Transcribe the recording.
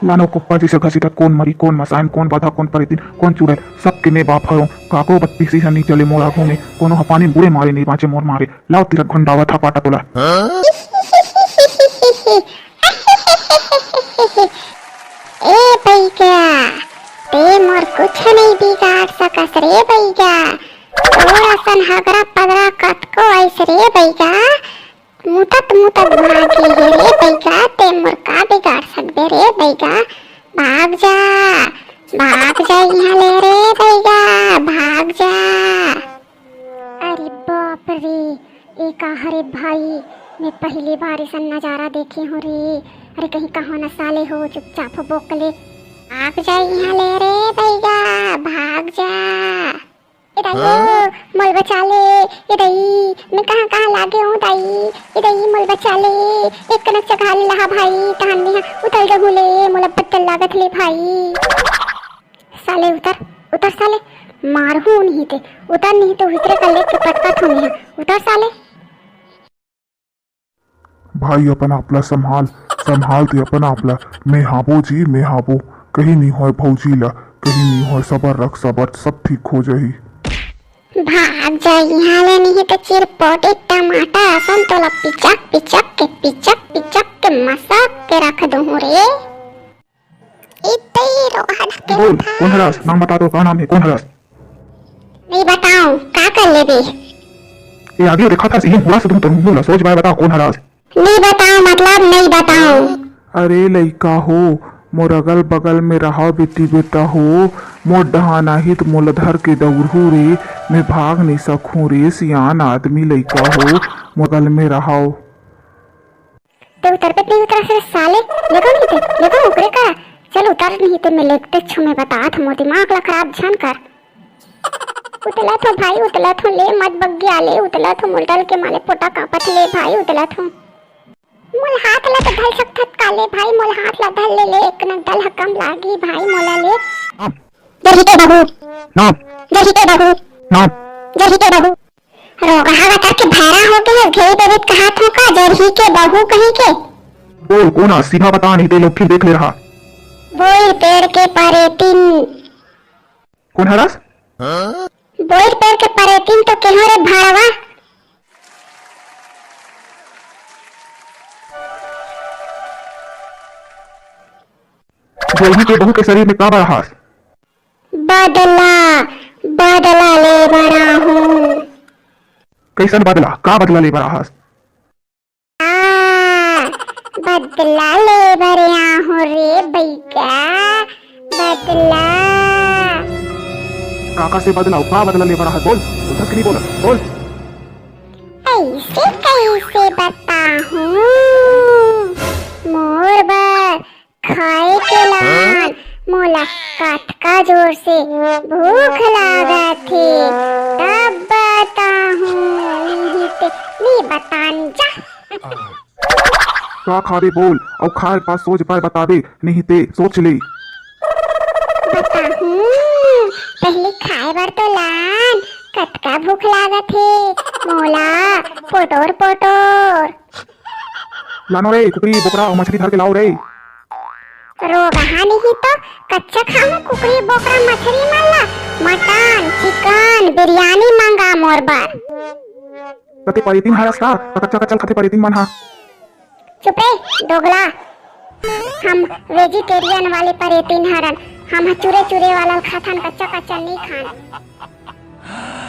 लानो कुप्पा जैसे घसीटा कोण मरी कोण मसायन कोण बाधा कोण परितीन कोण चुड़ैल सबके ने बाप हरो काको बत्ती सी नहीं चले मोर आँखों में कोनो हपानी बुरे मारे नहीं बाँचे मोर मारे लाओ तिरक घुंडावा था पाटा तोला ए भैया ते मोर कुछ नहीं बिगाड़ सकस रे भैया तोरा सन हगरा पगरा कतको ऐस रे भैया मुतत भागी है रे भैया ते मोर का बिगाड़ सकबे रे भैया भाग जा यहाँ ले रे भैया भाग जा। अरे बाप रे एका हरे भाई मैं पहली बार ऐसा नजारा देखे हूँ रे। अरे कहीं कहो न साले हो चुपचाप बोकले भाग जा यहाँ ले रे भैया भाग जा। इधर मोल बचा ले इधर मैं कहाँ कहाँ लागे हूँ दाई इधर मोल बचा ले एक कनक चखा ले लहा भाई तहन में उतर गहू ले मोला पत्तल लागत ले भाई साले उतर साले मारहू नहीं थे उतर नहीं तो भीतर कर ले के पटका थू नहीं उतर साले। भाई अपन आपला संभाल ते अपन आपला मैं हाबो जी मैं हाबो कहीं नहीं होए भौजी ला कहीं नहीं होए सबर रख सबर सब ठीक हो जाही। भाग जा यहाँ ले नहीं तो चिरपोट एक टमाटर असन तोला पिचक के मसाक के रख दूँ रे। इतनी रोहन के बोल कौन हरास नाम बता दो कौन नाम है कौन हरास नहीं बताऊं का कर ले बे ये आगे देखा था यही पूरा से तुम बोला सोच बाय बताओ कौन हरास नहीं बताऊं मतलब नहीं बताऊं। अरे लइका हो मोर अगल बगल में रहा बेटी बेटा हो मोर डहाना हित मोल धर के दौड़ू रे मैं भाग नहीं सकूं रे सियान आदमी लइका हो मोर गल में रहाओ तो उतर पे नहीं उतरा से साले लगो ऊपरे का चल उतर नहीं तो मैं लेते छु मैं बता था मोर दिमाग ला खराब झन कर उतला तो भाई उतला तो ले मत बग्गिया ले उतला तो मुलटल के माले पोटा कापत ले भाई उतला तो मोल हाथ ला तो धल सकत काले भाई मोल हाथ ला धल ले एक न दल हकम लागी भाई मोला ले जही के बाबू रोगा हवा करके भैरा हो गए घेई बेबित कहा था का जही के बहू कहीं के बोल कौन सीधा बता नहीं दे लोग फिर देख ले रहा बोल पेड़ के परेतिन कौन हरास बोल पेड़ के परेतिन तो केहो रे भाड़वा जोही के बहू के शरीर में का रहा बदला ले बड़ा हूँ कैसन बदला का बदला ले रहा बदला ले बरिया हूँ रे भैया बदला काका से बदला का बदला ले रहा बोल उधर नहीं बोला बोल ऐसे कैसे बता हूँ मोर बर खाए के लान मोला कटका जोर से भूख लगा थे तब बता हूँ नहीं बतान जा का खा दे बोल और खाए पास सोच पाए बता दे नहीं ते सोच ले बता हूँ पहले खाए बर तो लान कटका भूख लगा थे मोला पोटोर लानो रे कुकरी बोकरा और मछली धर के लाओ रे रोगा नहीं तो कच्चा खाऊं कुकरी बोकरा मछली माला मटन चिकन बिरयानी मांगा मोर बार कते परितीन हरास का कच्चा खाते परितीन मन हा चुप रे दोगला हम वेजिटेरियन वाले परेतीन हरन हम चूरे वाला खाथन कच्चा नहीं खान।